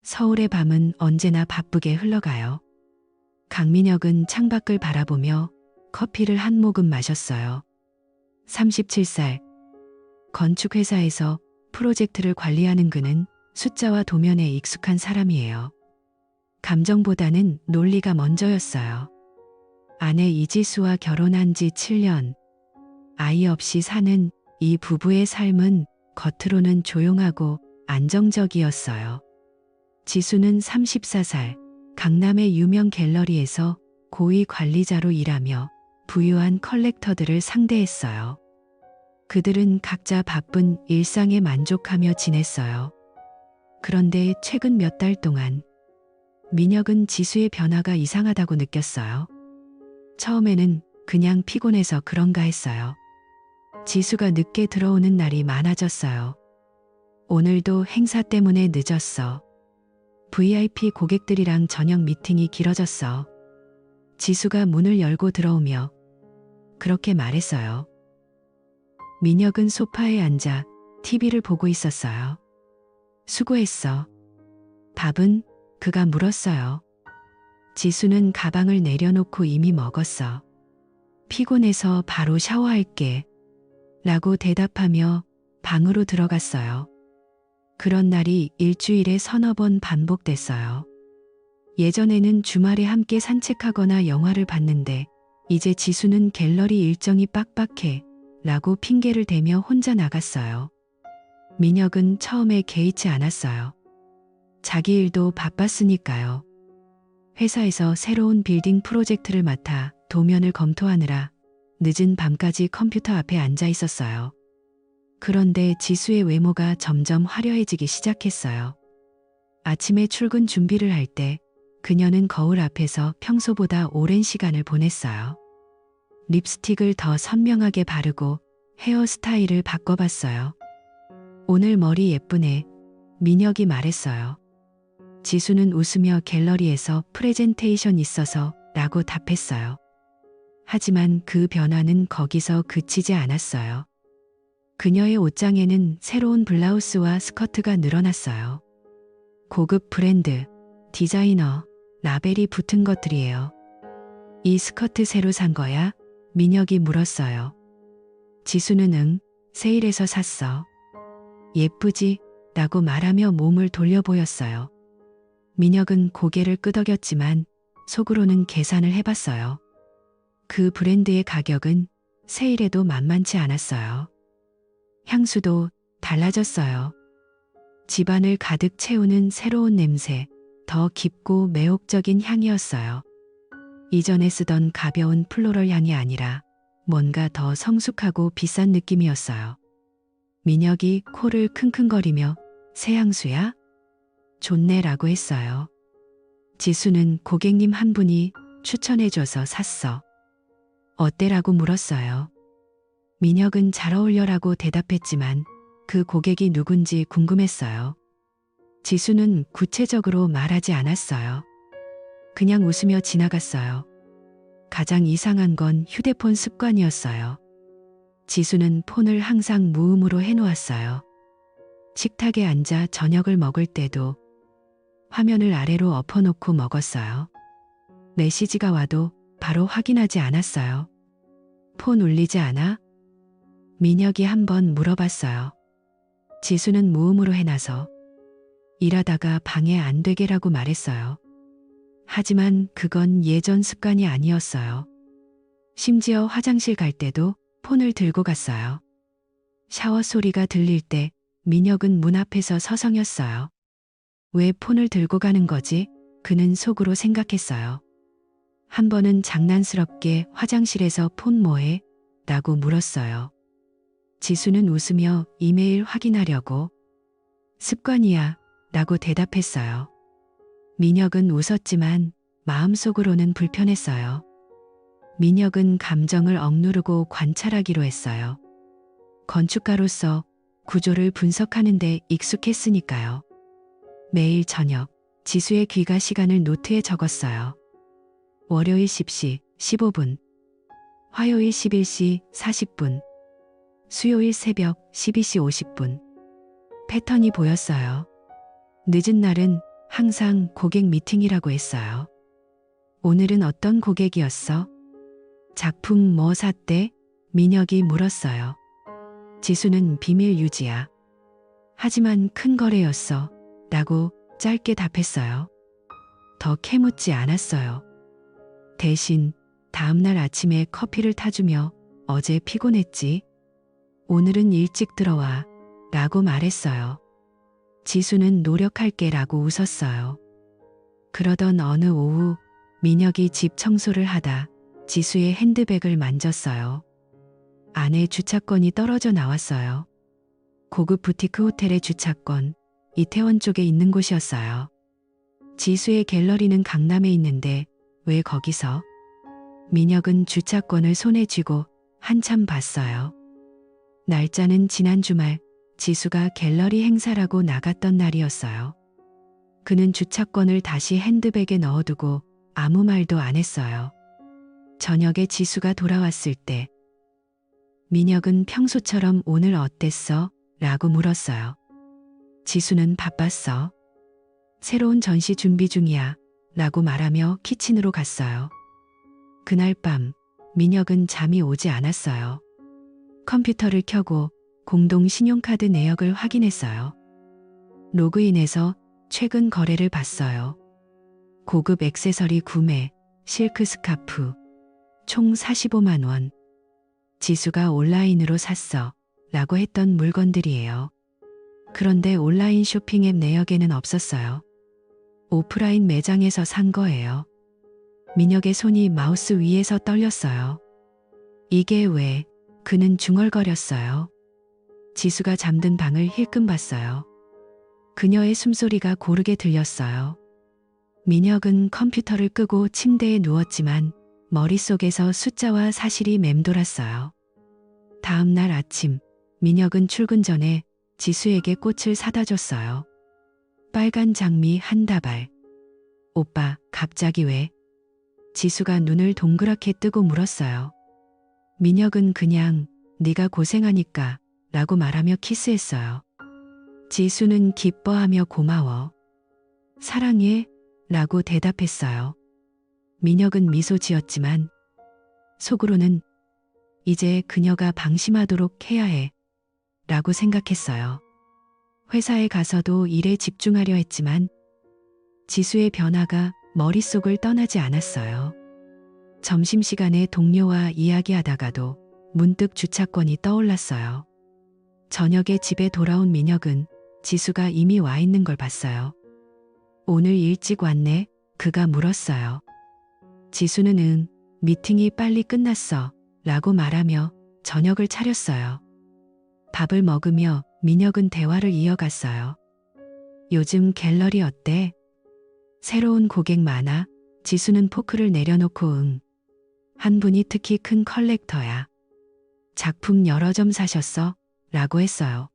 서울의 밤은 언제나 바쁘게 흘러가요. 강민혁은 창밖을 바라보며 커피를 한 모금 마셨어요. 37살. 건축회사에서 프로젝트를 관리하는 그는 숫자와 도면에 익숙한 사람이에요. 감정보다는 논리가 먼저였어요. 아내 이지수와 결혼한 지 7년. 아이 없이 사는 이 부부의 삶은 겉으로는 조용하고 안정적이었어요. 지수는 34살, 강남의 유명 갤러리에서 고위 관리자로 일하며 부유한 컬렉터들을 상대했어요. 그들은 각자 바쁜 일상에 만족하며 지냈어요. 그런데 최근 몇 달 동안 민혁은 지수의 변화가 이상하다고 느꼈어요. 처음에는 그냥 피곤해서 그런가 했어요. 지수가 늦게 들어오는 날이 많아졌어요. 오늘도 행사 때문에 늦었어. VIP 고객들이랑 저녁 미팅이 길어졌어. 지수가 문을 열고 들어오며 그렇게 말했어요. 민혁은 소파에 앉아 TV를 보고 있었어요. 수고했어. 밥은? 그가 물었어요. 지수는 가방을 내려놓고 이미 먹었어. 피곤해서 바로 샤워할게. 라고 대답하며 방으로 들어갔어요. 그런 날이 일주일에 서너 번 반복됐어요. 예전에는 주말에 함께 산책하거나 영화를 봤는데 이제 지수는 갤러리 일정이 빡빡해 라고 핑계를 대며 혼자 나갔어요. 민혁은 처음에 개의치 않았어요. 자기 일도 바빴으니까요. 회사에서 새로운 빌딩 프로젝트를 맡아 도면을 검토하느라 늦은 밤까지 컴퓨터 앞에 앉아 있었어요. 그런데 지수의 외모가 점점 화려해지기 시작했어요. 아침에 출근 준비를 할 때 그녀는 거울 앞에서 평소보다 오랜 시간을 보냈어요. 립스틱을 더 선명하게 바르고 헤어스타일을 바꿔봤어요. 오늘 머리 예쁘네. 민혁이 말했어요. 지수는 웃으며 갤러리에서 프레젠테이션 있어서 라고 답했어요. 하지만 그 변화는 거기서 그치지 않았어요. 그녀의 옷장에는 새로운 블라우스와 스커트가 늘어났어요. 고급 브랜드, 디자이너, 라벨이 붙은 것들이에요. 이 스커트 새로 산 거야? 민혁이 물었어요. 지수는 응, 세일해서 샀어. 예쁘지? 라고 말하며 몸을 돌려 보였어요. 민혁은 고개를 끄덕였지만 속으로는 계산을 해봤어요. 그 브랜드의 가격은 세일에도 만만치 않았어요. 향수도 달라졌어요. 집안을 가득 채우는 새로운 냄새, 더 깊고 매혹적인 향이었어요. 이전에 쓰던 가벼운 플로럴 향이 아니라 뭔가 더 성숙하고 비싼 느낌이었어요. 민혁이 코를 킁킁거리며 새 향수야? 좋네라고 했어요. 지수는 고객님 한 분이 추천해줘서 샀어. 어때라고 물었어요. 민혁은 잘 어울려라고 대답했지만 그 고객이 누군지 궁금했어요. 지수는 구체적으로 말하지 않았어요. 그냥 웃으며 지나갔어요. 가장 이상한 건 휴대폰 습관이었어요. 지수는 폰을 항상 무음으로 해놓았어요. 식탁에 앉아 저녁을 먹을 때도 화면을 아래로 엎어놓고 먹었어요. 메시지가 와도 바로 확인하지 않았어요. 폰 울리지 않아? 민혁이 한번 물어봤어요. 지수는 무음으로 해놔서 일하다가 방해 안 되게라고 말했어요. 하지만 그건 예전 습관이 아니었어요. 심지어 화장실 갈 때도 폰을 들고 갔어요. 샤워 소리가 들릴 때 민혁은 문 앞에서 서성였어요. 왜 폰을 들고 가는 거지? 그는 속으로 생각했어요. 한 번은 장난스럽게 화장실에서 폰 뭐해? 라고 물었어요. 지수는 웃으며 이메일 확인하려고. 습관이야 라고 대답했어요. 민혁은 웃었지만 마음속으로는 불편했어요. 민혁은 감정을 억누르고 관찰하기로 했어요. 건축가로서 구조를 분석하는 데 익숙했으니까요. 매일 저녁 지수의 귀가 시간을 노트에 적었어요. 월요일 10시 15분, 화요일 11시 40분, 수요일 새벽 12시 50분. 패턴이 보였어요. 늦은 날은 항상 고객 미팅이라고 했어요. 오늘은 어떤 고객이었어? 작품 뭐 샀대? 민혁이 물었어요. 지수는 비밀 유지야. 하지만 큰 거래였어. 라고 짧게 답했어요. 더 캐묻지 않았어요. 대신 다음날 아침에 커피를 타주며 어제 피곤했지? 오늘은 일찍 들어와. 라고 말했어요. 지수는 노력할게 라고 웃었어요. 그러던 어느 오후 민혁이 집 청소를 하다 지수의 핸드백을 만졌어요. 안에 주차권이 떨어져 나왔어요. 고급 부티크 호텔의 주차권, 이태원 쪽에 있는 곳이었어요. 지수의 갤러리는 강남에 있는데 왜 거기서? 민혁은 주차권을 손에 쥐고 한참 봤어요. 날짜는 지난 주말 지수가 갤러리 행사라고 나갔던 날이었어요. 그는 주차권을 다시 핸드백에 넣어두고 아무 말도 안 했어요. 저녁에 지수가 돌아왔을 때 민혁은 평소처럼 오늘 어땠어? 라고 물었어요. 지수는 바빴어. 새로운 전시 준비 중이야. 라고 말하며 키친으로 갔어요. 그날 밤 민혁은 잠이 오지 않았어요. 컴퓨터를 켜고 공동 신용카드 내역을 확인했어요. 로그인해서 최근 거래를 봤어요. 고급 액세서리 구매, 실크 스카프, 총 45만 원. 지수가 온라인으로 샀어. 라고 했던 물건들이에요. 그런데 온라인 쇼핑 앱 내역에는 없었어요. 오프라인 매장에서 산 거예요. 민혁의 손이 마우스 위에서 떨렸어요. 이게 왜? 그는 중얼거렸어요. 지수가 잠든 방을 힐끔 봤어요. 그녀의 숨소리가 고르게 들렸어요. 민혁은 컴퓨터를 끄고 침대에 누웠지만 머릿속에서 숫자와 사실이 맴돌았어요. 다음 날 아침, 민혁은 출근 전에 지수에게 꽃을 사다 줬어요. 빨간 장미 한 다발. 오빠, 갑자기 왜? 지수가 눈을 동그랗게 뜨고 물었어요. 민혁은 그냥 네가 고생하니까 라고 말하며 키스했어요. 지수는 기뻐하며 고마워. 사랑해 라고 대답했어요. 민혁은 미소 지었지만 속으로는 이제 그녀가 방심하도록 해야 해 라고 생각했어요. 회사에 가서도 일에 집중하려 했지만 지수의 변화가 머릿속을 떠나지 않았어요. 점심시간에 동료와 이야기하다가도 문득 주차권이 떠올랐어요. 저녁에 집에 돌아온 민혁은 지수가 이미 와 있는 걸 봤어요. 오늘 일찍 왔네? 그가 물었어요. 지수는 응, 미팅이 빨리 끝났어 라고 말하며 저녁을 차렸어요. 밥을 먹으며 민혁은 대화를 이어갔어요. 요즘 갤러리 어때? 새로운 고객 많아? 지수는 포크를 내려놓고 응. 한 분이 특히 큰 컬렉터야. 작품 여러 점 사셨어? 라고 했어요.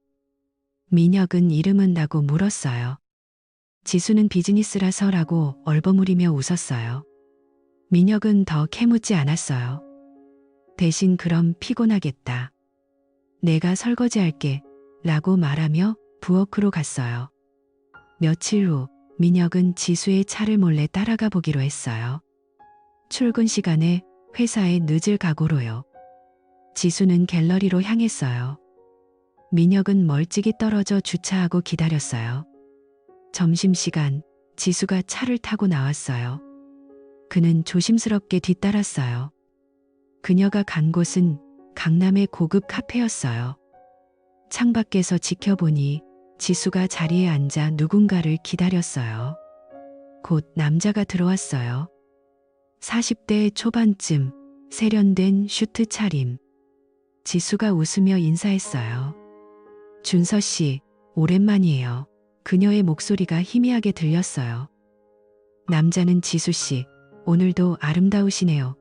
민혁은 이름은 라고 물었어요. 지수는 비즈니스라서라고 얼버무리며 웃었어요. 민혁은 더 캐묻지 않았어요. 대신 그럼 피곤하겠다. 내가 설거지할게 라고 말하며 부엌으로 갔어요. 며칠 후 민혁은 지수의 차를 몰래 따라가 보기로 했어요. 출근 시간에 회사에 늦을 각오로요. 지수는 갤러리로 향했어요. 민혁은 멀찍이 떨어져 주차하고 기다렸어요. 점심시간 지수가 차를 타고 나왔어요. 그는 조심스럽게 뒤따랐어요. 그녀가 간 곳은 강남의 고급 카페였어요. 창밖에서 지켜보니 지수가 자리에 앉아 누군가를 기다렸어요. 곧 남자가 들어왔어요. 40대 초반쯤 세련된 슈트 차림. 지수가 웃으며 인사했어요. 준서 씨, 오랜만이에요. 그녀의 목소리가 희미하게 들렸어요. 남자는 지수 씨, 오늘도 아름다우시네요.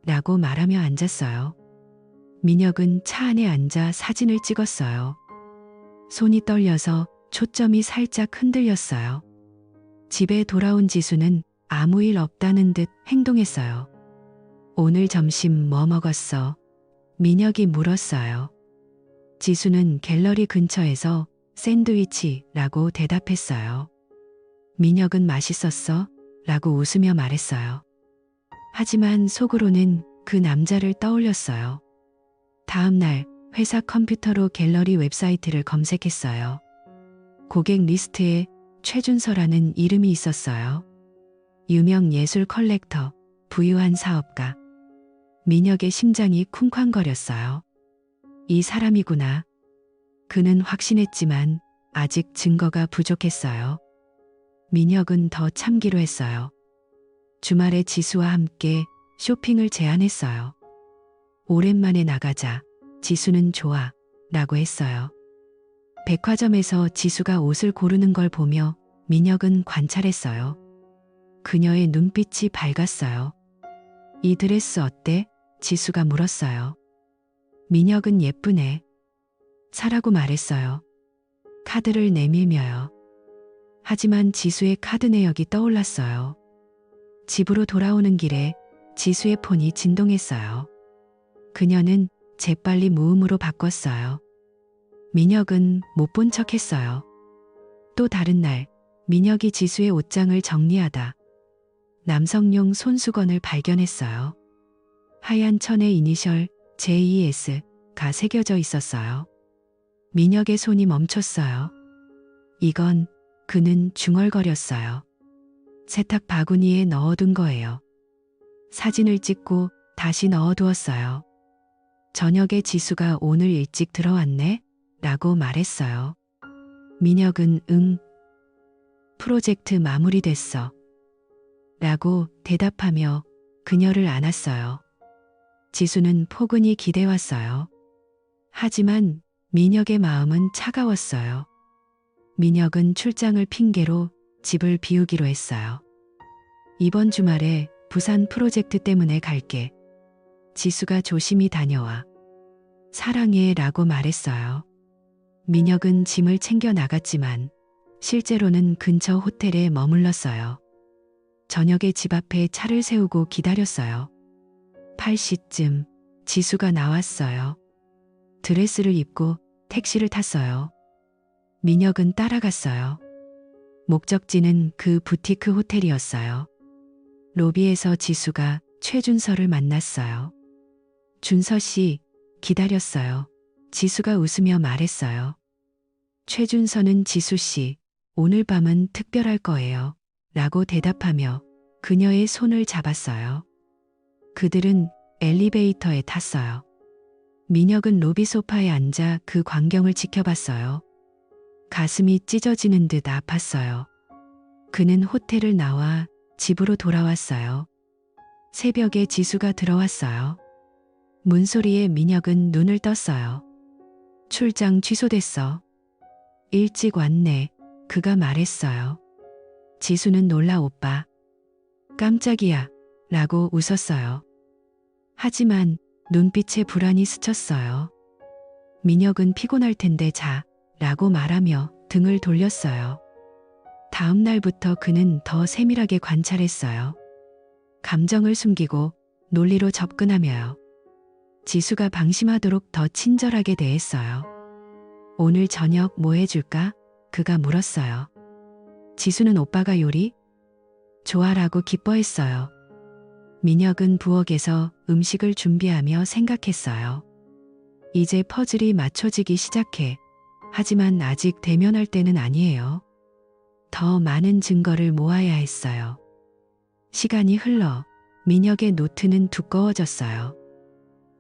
라고 말하며 앉았어요. 민혁은 차 안에 앉아 사진을 찍었어요. 손이 떨려서 초점이 살짝 흔들렸어요. 집에 돌아온 지수는 아무 일 없다는 듯 행동했어요. 오늘 점심 뭐 먹었어? 민혁이 물었어요. 지수는 갤러리 근처에서 샌드위치라고 대답했어요. 민혁은 맛있었어? 라고 웃으며 말했어요. 하지만 속으로는 그 남자를 떠올렸어요. 다음 날 회사 컴퓨터로 갤러리 웹사이트를 검색했어요. 고객 리스트에 최준서라는 이름이 있었어요. 유명 예술 컬렉터, 부유한 사업가. 민혁의 심장이 쿵쾅거렸어요. 이 사람이구나. 그는 확신했지만 아직 증거가 부족했어요. 민혁은 더 참기로 했어요. 주말에 지수와 함께 쇼핑을 제안했어요. 오랜만에 나가자. 지수는 좋아. 라고 했어요. 백화점에서 지수가 옷을 고르는 걸 보며 민혁은 관찰했어요. 그녀의 눈빛이 밝았어요. 이 드레스 어때? 지수가 물었어요. 민혁은 예쁘네. 사라고 말했어요. 카드를 내밀며요. 하지만 지수의 카드 내역이 떠올랐어요. 집으로 돌아오는 길에 지수의 폰이 진동했어요. 그녀는 재빨리 무음으로 바꿨어요. 민혁은 못 본 척했어요. 또 다른 날 민혁이 지수의 옷장을 정리하다 남성용 손수건을 발견했어요. 하얀 천의 이니셜 JES가 새겨져 있었어요. 민혁의 손이 멈췄어요. 이건 그는 중얼거렸어요. 세탁 바구니에 넣어둔 거예요. 사진을 찍고 다시 넣어두었어요. 저녁에 지수가 오늘 일찍 들어왔네? 라고 말했어요. 민혁은 응. 프로젝트 마무리됐어. 라고 대답하며 그녀를 안았어요. 지수는 포근히 기대왔어요. 하지만 민혁의 마음은 차가웠어요. 민혁은 출장을 핑계로 집을 비우기로 했어요. 이번 주말에 부산 프로젝트 때문에 갈게. 지수가 조심히 다녀와. 사랑해 라고 말했어요. 민혁은 짐을 챙겨 나갔지만 실제로는 근처 호텔에 머물렀어요. 저녁에 집 앞에 차를 세우고 기다렸어요. 8시쯤 지수가 나왔어요. 드레스를 입고 택시를 탔어요. 민혁은 따라갔어요. 목적지는 그 부티크 호텔이었어요. 로비에서 지수가 최준서를 만났어요. 준서 씨, 기다렸어요. 지수가 웃으며 말했어요. 최준서는 지수 씨, 오늘 밤은 특별할 거예요. 라고 대답하며 그녀의 손을 잡았어요. 그들은 엘리베이터에 탔어요. 민혁은 로비 소파에 앉아 그 광경을 지켜봤어요. 가슴이 찢어지는 듯 아팠어요. 그는 호텔을 나와 집으로 돌아왔어요. 새벽에 지수가 들어왔어요. 문소리에 민혁은 눈을 떴어요. 출장 취소됐어. 일찍 왔네. 그가 말했어요. 지수는 놀라 오빠. 깜짝이야. 라고 웃었어요. 하지만 눈빛에 불안이 스쳤어요. 민혁은 피곤할 텐데 자. 라고 말하며 등을 돌렸어요. 다음 날부터 그는 더 세밀하게 관찰했어요. 감정을 숨기고 논리로 접근하며요. 지수가 방심하도록 더 친절하게 대했어요. 오늘 저녁 뭐 해줄까? 그가 물었어요. 지수는 오빠가 요리? 좋아라고 기뻐했어요. 민혁은 부엌에서 음식을 준비하며 생각했어요. 이제 퍼즐이 맞춰지기 시작해. 하지만 아직 대면할 때는 아니에요. 더 많은 증거를 모아야 했어요. 시간이 흘러 민혁의 노트는 두꺼워졌어요.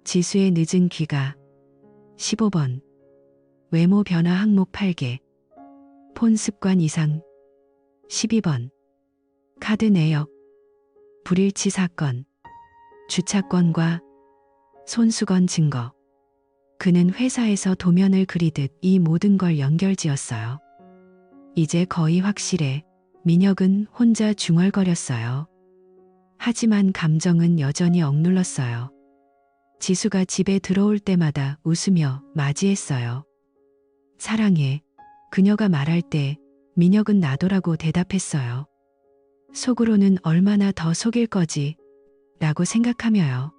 지수의 늦은 귀가 15번, 외모 변화 항목 8개, 폰 습관 이상 12번, 카드 내역, 불일치 사건, 주차권과 손수건 증거. 그는 회사에서 도면을 그리듯 이 모든 걸 연결지었어요. 이제 거의 확실해. 민혁은 혼자 중얼거렸어요. 하지만 감정은 여전히 억눌렀어요. 지수가 집에 들어올 때마다 웃으며 맞이했어요. 사랑해. 그녀가 말할 때 민혁은 나도라고 대답했어요. 속으로는 얼마나 더 속일 거지 라고 생각하며요.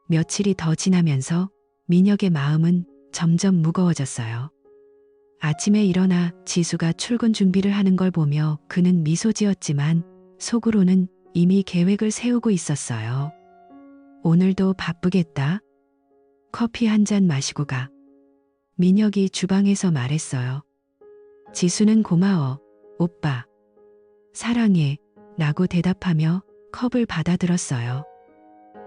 며칠이 더 지나면서 민혁의 마음은 점점 무거워졌어요. 아침에 일어나 지수가 출근 준비를 하는 걸 보며 그는 미소 지었지만 속으로는 이미 계획을 세우고 있었어요. 오늘도 바쁘겠다. 커피 한 잔 마시고 가. 민혁이 주방에서 말했어요. 지수는 고마워, 오빠. 사랑해, 라고 대답하며 컵을 받아들었어요.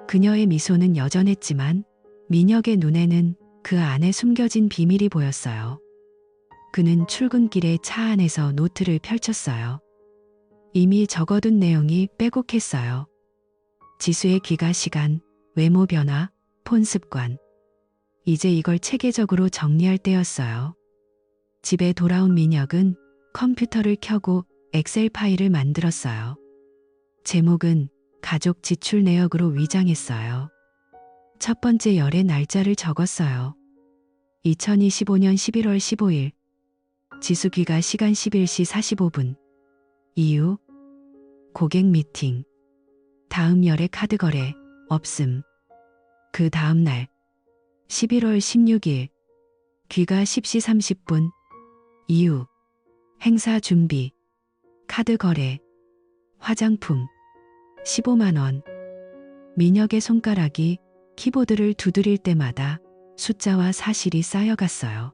그녀의 미소는 여전했지만 민혁의 눈에는 그 안에 숨겨진 비밀이 보였어요. 그는 출근길에 차 안에서 노트를 펼쳤어요. 이미 적어둔 내용이 빼곡했어요. 지수의 귀가 시간, 외모 변화, 폰 습관. 이제 이걸 체계적으로 정리할 때였어요. 집에 돌아온 민혁은 컴퓨터를 켜고 엑셀 파일을 만들었어요. 제목은 가족 지출 내역으로 위장했어요. 첫 번째 열의 날짜를 적었어요. 2025년 11월 15일. 지수 귀가 시간 11시 45분. 이유? 고객 미팅. 다음 열의 카드 거래, 없음. 그 다음 날. 11월 16일. 귀가 10시 30분. 이유. 행사 준비. 카드 거래. 화장품. 15만 원. 민혁의 손가락이 키보드를 두드릴 때마다 숫자와 사실이 쌓여갔어요.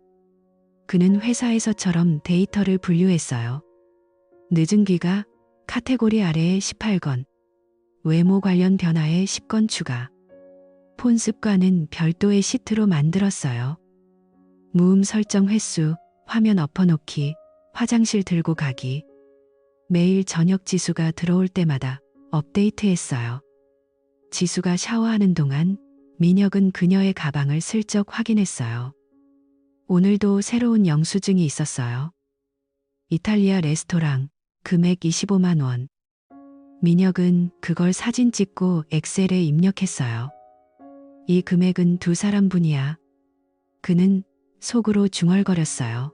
그는 회사에서처럼 데이터를 분류했어요. 늦은 귀가 카테고리 아래에 18건. 외모 관련 변화에 10건 추가. 폰 습관은 별도의 시트로 만들었어요. 무음 설정 횟수, 화면 엎어놓기, 화장실 들고 가기. 매일 저녁 지수가 들어올 때마다 업데이트했어요. 지수가 샤워하는 동안 민혁은 그녀의 가방을 슬쩍 확인했어요. 오늘도 새로운 영수증이 있었어요. 이탈리아 레스토랑, 금액 25만 원. 민혁은 그걸 사진 찍고 엑셀에 입력했어요. 이 금액은 두 사람분이야. 그는 속으로 중얼거렸어요.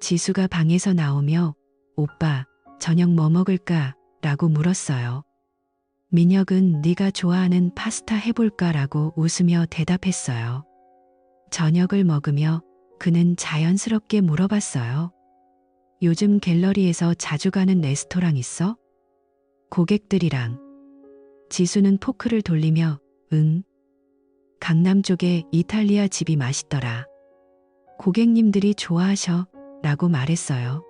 지수가 방에서 나오며 오빠, 저녁 뭐 먹을까? 라고 물었어요. 민혁은 네가 좋아하는 파스타 해볼까? 라고 웃으며 대답했어요. 저녁을 먹으며 그는 자연스럽게 물어봤어요. 요즘 갤러리에서 자주 가는 레스토랑 있어? 고객들이랑. 지수는 포크를 돌리며 응. 강남 쪽에 이탈리아 집이 맛있더라. 고객님들이 좋아하셔. 라고 말했어요.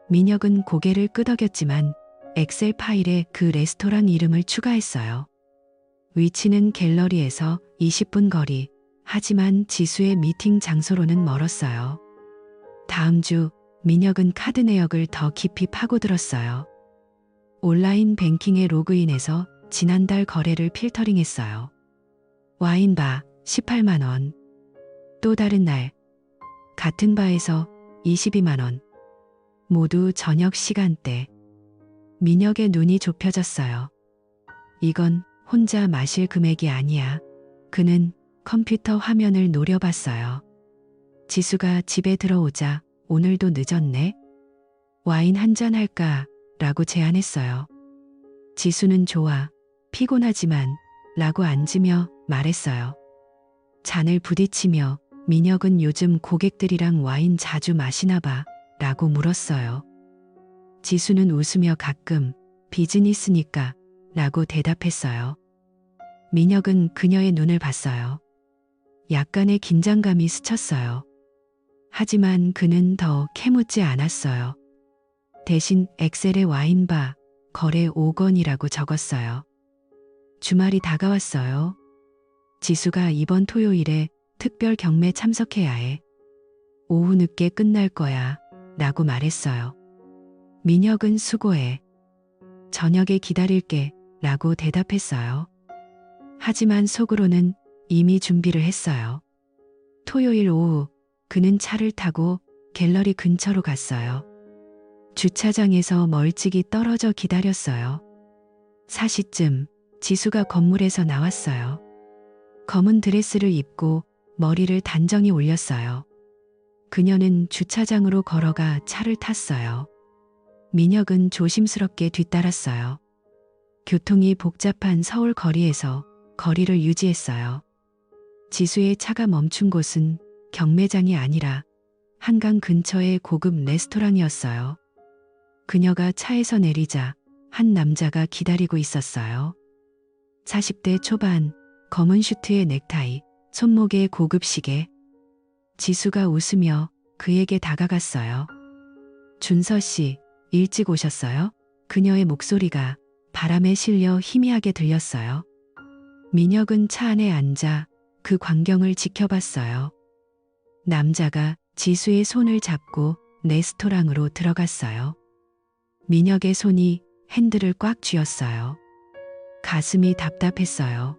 민혁은 고개를 끄덕였지만 엑셀 파일에 그 레스토랑 이름을 추가했어요. 위치는 갤러리에서 20분 거리. 하지만 지수의 미팅 장소로는 멀었어요. 다음 주 민혁은 카드 내역을 더 깊이 파고들었어요. 온라인 뱅킹에 로그인해서 지난달 거래를 필터링했어요. 와인바 18만 원. 또 다른 날 같은 바에서 22만 원. 모두 저녁 시간대. 민혁의 눈이 좁혀졌어요. 이건 혼자 마실 금액이 아니야. 그는 컴퓨터 화면을 노려봤어요. 지수가 집에 들어오자 오늘도 늦었네. 와인 한잔 할까? 라고 제안했어요. 지수는 좋아. 피곤하지만 라고 앉으며 말했어요. 잔을 부딪히며 민혁은 요즘 고객들이랑 와인 자주 마시나 봐. 라고 물었어요. 지수는 웃으며 가끔 비즈니스니까 라고 대답했어요. 민혁은 그녀의 눈을 봤어요. 약간의 긴장감이 스쳤어요. 하지만 그는 더 캐묻지 않았어요. 대신 엑셀에 와인바, 거래 5건이라고 적었어요. 주말이 다가왔어요. 지수가 이번 토요일에 특별 경매 참석해야 해. 오후 늦게 끝날 거야. 라고 말했어요. 민혁은 수고해. 저녁에 기다릴게. 라고 대답했어요. 하지만 속으로는 이미 준비를 했어요. 토요일 오후 그는 차를 타고 갤러리 근처로 갔어요. 주차장에서 멀찍이 떨어져 기다렸어요. 4시쯤 지수가 건물에서 나왔어요. 검은 드레스를 입고 머리를 단정히 올렸어요. 그녀는 주차장으로 걸어가 차를 탔어요. 민혁은 조심스럽게 뒤따랐어요. 교통이 복잡한 서울 거리에서 거리를 유지했어요. 지수의 차가 멈춘 곳은 경매장이 아니라 한강 근처의 고급 레스토랑이었어요. 그녀가 차에서 내리자 한 남자가 기다리고 있었어요. 40대 초반, 검은 슈트에 넥타이, 손목에 고급 시계. 지수가 웃으며 그에게 다가갔어요. 준서 씨, 일찍 오셨어요? 그녀의 목소리가 바람에 실려 희미하게 들렸어요. 민혁은 차 안에 앉아 그 광경을 지켜봤어요. 남자가 지수의 손을 잡고 레스토랑으로 들어갔어요. 민혁의 손이 핸들을 꽉 쥐었어요. 가슴이 답답했어요.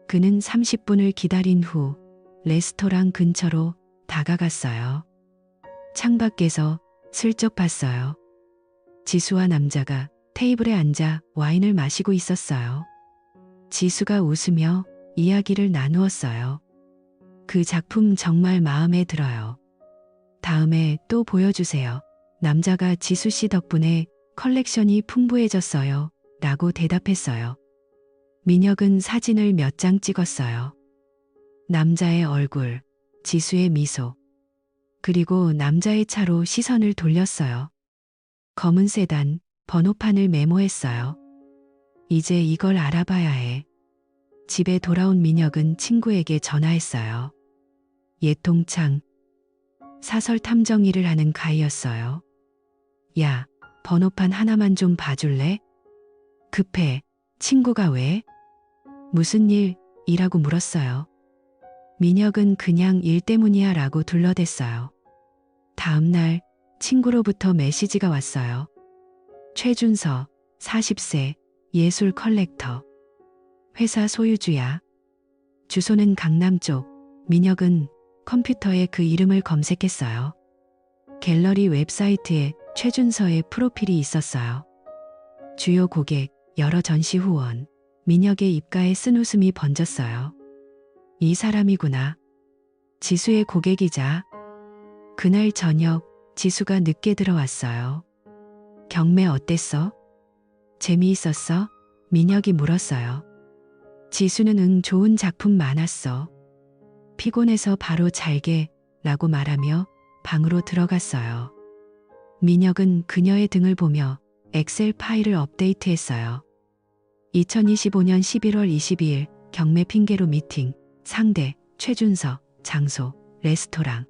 그는 30분을 기다린 후 레스토랑 근처로 다가갔어요. 창밖에서 슬쩍 봤어요. 지수와 남자가 테이블에 앉아 와인을 마시고 있었어요. 지수가 웃으며 이야기를 나누었어요. 그 작품 정말 마음에 들어요. 다음에 또 보여주세요. 남자가 지수 씨 덕분에 컬렉션이 풍부해졌어요. 라고 대답했어요. 민혁은 사진을 몇 장 찍었어요. 남자의 얼굴, 지수의 미소, 그리고 남자의 차로 시선을 돌렸어요. 검은 세단, 번호판을 메모했어요. 이제 이걸 알아봐야 해. 집에 돌아온 민혁은 친구에게 전화했어요. 예통창, 사설 탐정 일을 하는 가이였어요. 야, 번호판 하나만 좀 봐줄래? 급해. 친구가 왜? 무슨 일이라고 물었어요. 민혁은 그냥 일 때문이야 라고 둘러댔어요. 다음 날 친구로부터 메시지가 왔어요. 최준서, 40세, 예술 컬렉터. 회사 소유주야. 주소는 강남 쪽. 민혁은 컴퓨터에 그 이름을 검색했어요. 갤러리 웹사이트에 최준서의 프로필이 있었어요. 주요 고객, 여러 전시 후원. 민혁의 입가에 쓴 웃음이 번졌어요. 이 사람이구나. 지수의 고객이자. 그날 저녁 지수가 늦게 들어왔어요. 경매 어땠어? 재미있었어? 민혁이 물었어요. 지수는 응, 좋은 작품 많았어. 피곤해서 바로 잘게 라고 말하며 방으로 들어갔어요. 민혁은 그녀의 등을 보며 엑셀 파일을 업데이트했어요. 2025년 11월 22일 경매 핑계로 미팅, 상대, 최준서, 장소, 레스토랑.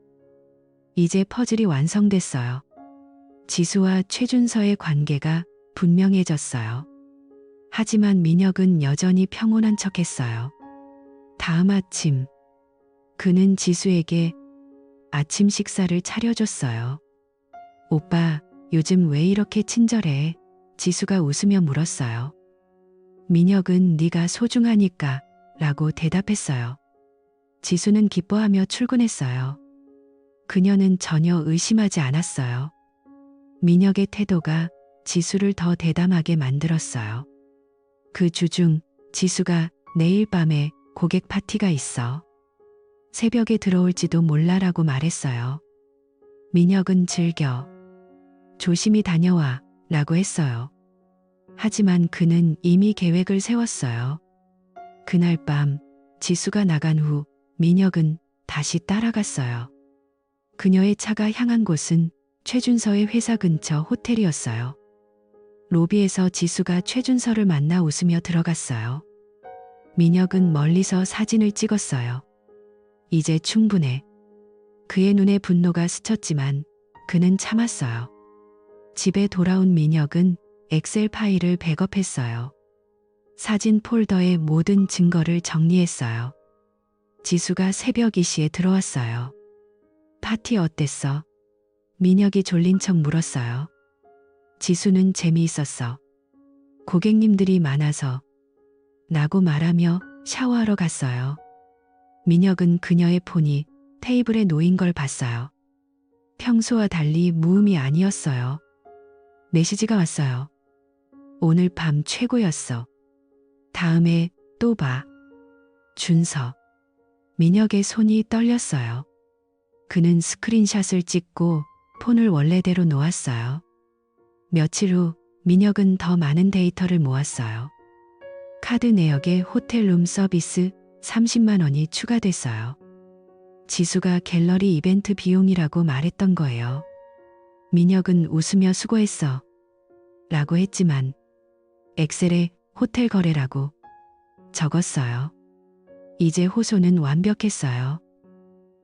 이제 퍼즐이 완성됐어요. 지수와 최준서의 관계가 분명해졌어요. 하지만 민혁은 여전히 평온한 척했어요. 다음 아침, 그는 지수에게 아침 식사를 차려줬어요. 오빠, 요즘 왜 이렇게 친절해? 지수가 웃으며 물었어요. 민혁은 네가 소중하니까 라고 대답했어요. 지수는 기뻐하며 출근했어요. 그녀는 전혀 의심하지 않았어요. 민혁의 태도가 지수를 더 대담하게 만들었어요. 그 주중 지수가 내일 밤에 고객 파티가 있어. 새벽에 들어올지도 몰라라고 말했어요. 민혁은 즐겨. 조심히 다녀와 라고 했어요. 하지만 그는 이미 계획을 세웠어요. 그날 밤 지수가 나간 후 민혁은 다시 따라갔어요. 그녀의 차가 향한 곳은 최준서의 회사 근처 호텔이었어요. 로비에서 지수가 최준서를 만나 웃으며 들어갔어요. 민혁은 멀리서 사진을 찍었어요. 이제 충분해. 그의 눈에 분노가 스쳤지만 그는 참았어요. 집에 돌아온 민혁은 엑셀 파일을 백업했어요. 사진 폴더에 모든 증거를 정리했어요. 지수가 새벽 2시에 들어왔어요. 파티 어땠어? 민혁이 졸린 척 물었어요. 지수는 재미있었어. 고객님들이 많아서. 라고 말하며 샤워하러 갔어요. 민혁은 그녀의 폰이 테이블에 놓인 걸 봤어요. 평소와 달리 무음이 아니었어요. 메시지가 왔어요. 오늘 밤 최고였어. 다음에 또 봐. 준서. 민혁의 손이 떨렸어요. 그는 스크린샷을 찍고 폰을 원래대로 놓았어요. 며칠 후 민혁은 더 많은 데이터를 모았어요. 카드 내역에 호텔 룸 서비스 30만 원이 추가됐어요. 지수가 갤러리 이벤트 비용이라고 말했던 거예요. 민혁은 웃으며 수고했어. 라고 했지만 엑셀에 호텔 거래라고 적었어요. 이제 호소는 완벽했어요.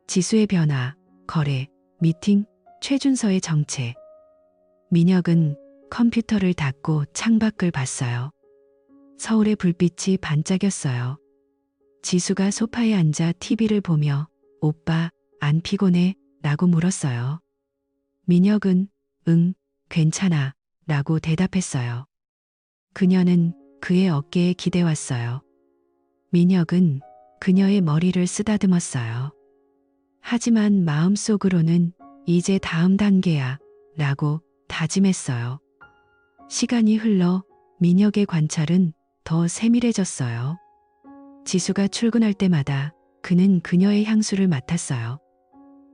지수의 변화, 거래, 미팅, 최준서의 정체. 민혁은 컴퓨터를 닫고 창밖을 봤어요. 서울의 불빛이 반짝였어요. 지수가 소파에 앉아 TV를 보며 오빠, 안 피곤해? 라고 물었어요. 민혁은 응, 괜찮아 라고 대답했어요. 그녀는 그의 어깨에 기대왔어요. 민혁은 그녀의 머리를 쓰다듬었어요. 하지만 마음속으로는 이제 다음 단계야 라고 다짐했어요. 시간이 흘러 민혁의 관찰은 더 세밀해졌어요. 지수가 출근할 때마다 그는 그녀의 향수를 맡았어요.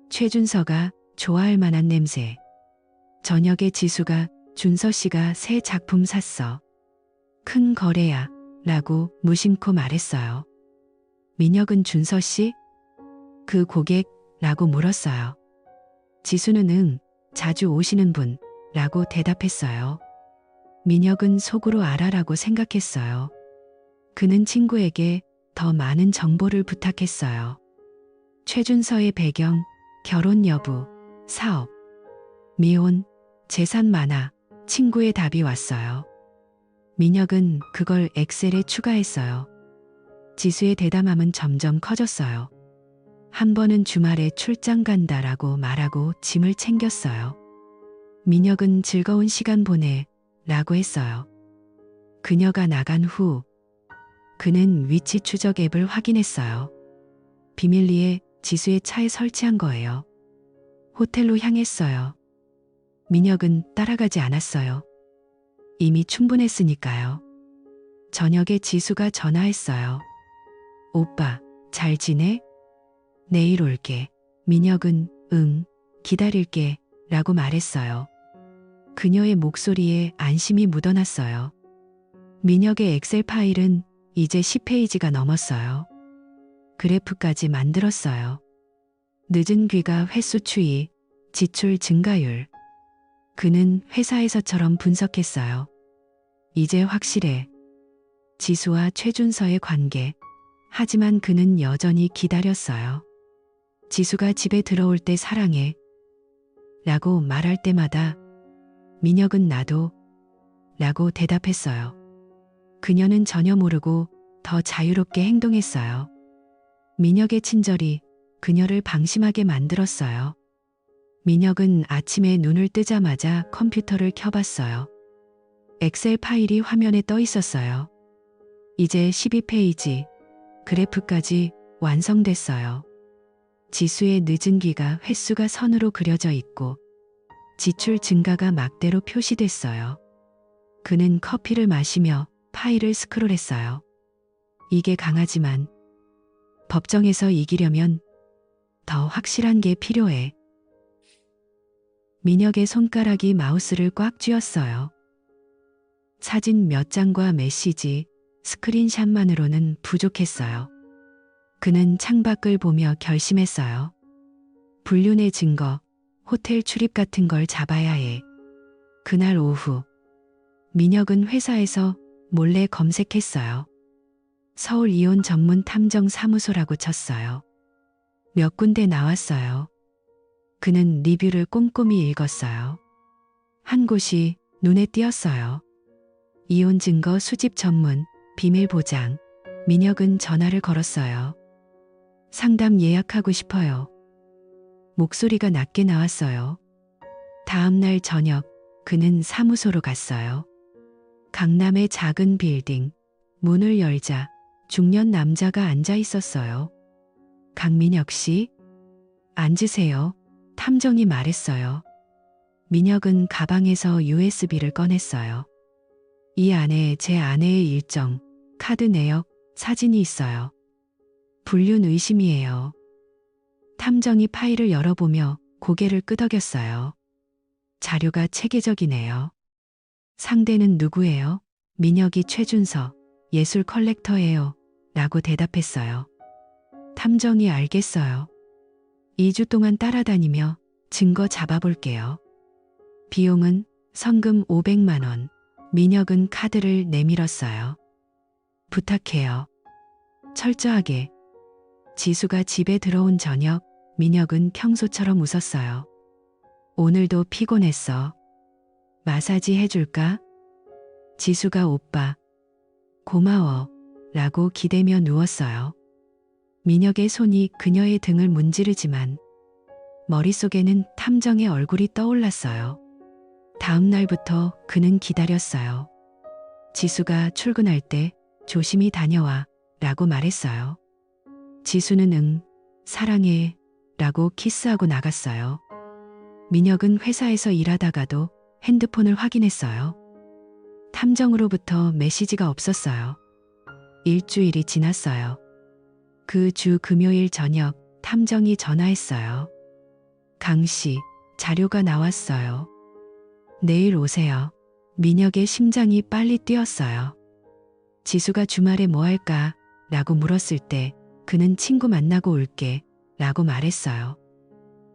최준서가 좋아할 만한 냄새. 저녁에 지수가 준서 씨가 새 작품 샀어. 큰 거래야 라고 무심코 말했어요. 민혁은 준서 씨? 그 고객? 라고 물었어요. 지수는 응, 자주 오시는 분 라고 대답했어요. 민혁은 속으로 알아라고 생각했어요. 그는 친구에게 더 많은 정보를 부탁했어요. 최준서의 배경, 결혼 여부, 사업, 미혼, 재산 많아, 친구의 답이 왔어요. 민혁은 그걸 엑셀에 추가했어요. 지수의 대담함은 점점 커졌어요. 한 번은 주말에 출장 간다라고 말하고 짐을 챙겼어요. 민혁은 즐거운 시간 보내 라고 했어요. 그녀가 나간 후 그는 위치 추적 앱을 확인했어요. 비밀리에 지수의 차에 설치한 거예요. 호텔로 향했어요. 민혁은 따라가지 않았어요. 이미 충분했으니까요. 저녁에 지수가 전화했어요. 오빠, 잘 지내? 내일 올게. 민혁은 응, 기다릴게 라고 말했어요. 그녀의 목소리에 안심이 묻어났어요. 민혁의 엑셀 파일은 이제 10페이지가 넘었어요. 그래프까지 만들었어요. 늦은 귀가 횟수 추이, 지출 증가율. 그는 회사에서처럼 분석했어요. 이제 확실해. 지수와 최준서의 관계. 하지만 그는 여전히 기다렸어요. 지수가 집에 들어올 때 사랑해. 라고 말할 때마다 민혁은 나도. 라고 대답했어요. 그녀는 전혀 모르고 더 자유롭게 행동했어요. 민혁의 친절이 그녀를 방심하게 만들었어요. 민혁은 아침에 눈을 뜨자마자 컴퓨터를 켜봤어요. 엑셀 파일이 화면에 떠 있었어요. 이제 12페이지, 그래프까지 완성됐어요. 지수의 늦은 귀가 횟수가 선으로 그려져 있고 지출 증가가 막대로 표시됐어요. 그는 커피를 마시며 파일을 스크롤했어요. 이게 강하지만 법정에서 이기려면 더 확실한 게 필요해. 민혁의 손가락이 마우스를 꽉 쥐었어요. 사진 몇 장과 메시지, 스크린샷만으로는 부족했어요. 그는 창밖을 보며 결심했어요. 불륜의 증거, 호텔 출입 같은 걸 잡아야 해. 그날 오후, 민혁은 회사에서 몰래 검색했어요. 서울 이혼 전문 탐정 사무소라고 쳤어요. 몇 군데 나왔어요. 그는 리뷰를 꼼꼼히 읽었어요. 한 곳이 눈에 띄었어요. 이혼 증거 수집 전문, 비밀 보장. 민혁은 전화를 걸었어요. 상담 예약하고 싶어요. 목소리가 낮게 나왔어요. 다음 날 저녁, 그는 사무소로 갔어요. 강남의 작은 빌딩, 문을 열자 중년 남자가 앉아 있었어요. 강민혁 씨? 앉으세요. 탐정이 말했어요. 민혁은 가방에서 USB를 꺼냈어요. 이 안에 제 아내의 일정, 카드 내역, 사진이 있어요. 불륜 의심이에요. 탐정이 파일을 열어보며 고개를 끄덕였어요. 자료가 체계적이네요. 상대는 누구예요? 민혁이 최준서, 예술 컬렉터예요. 라고 대답했어요. 탐정이 알겠어요. 2주 동안 따라다니며 증거 잡아볼게요. 비용은 성금 500만 원. 민혁은 카드를 내밀었어요. 부탁해요. 철저하게. 지수가 집에 들어온 저녁, 민혁은 평소처럼 웃었어요. 오늘도 피곤했어. 마사지 해줄까? 지수가 오빠, 고마워. 라고 기대며 누웠어요. 민혁의 손이 그녀의 등을 문지르지만 머릿속에는 탐정의 얼굴이 떠올랐어요. 다음 날부터 그는 기다렸어요. 지수가 출근할 때 조심히 다녀와 라고 말했어요. 지수는 응, 사랑해 라고 키스하고 나갔어요. 민혁은 회사에서 일하다가도 핸드폰을 확인했어요. 탐정으로부터 메시지가 없었어요. 일주일이 지났어요. 그 주 금요일 저녁 탐정이 전화했어요. 강 씨, 자료가 나왔어요. 내일 오세요. 민혁의 심장이 빨리 뛰었어요. 지수가 주말에 뭐 할까? 라고 물었을 때 그는 친구 만나고 올게 라고 말했어요.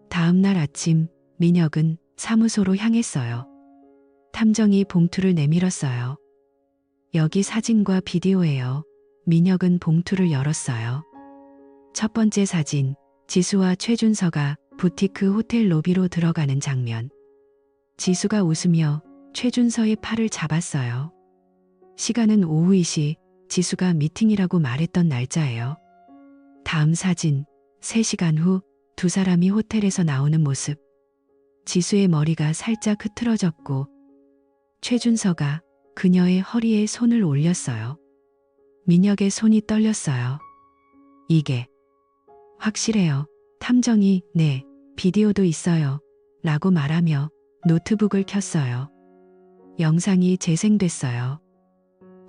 다음 날 아침 민혁은 사무소로 향했어요. 탐정이 봉투를 내밀었어요. 여기 사진과 비디오예요. 민혁은 봉투를 열었어요. 첫 번째 사진, 지수와 최준서가 부티크 호텔 로비로 들어가는 장면. 지수가 웃으며 최준서의 팔을 잡았어요. 시간은 오후 2시, 지수가 미팅이라고 말했던 날짜예요. 다음 사진, 3시간 후 두 사람이 호텔에서 나오는 모습. 지수의 머리가 살짝 흐트러졌고 최준서가 그녀의 허리에 손을 올렸어요. 민혁의 손이 떨렸어요. 이게 확실해요. 탐정이 네, 비디오도 있어요. 라고 말하며 노트북을 켰어요. 영상이 재생됐어요.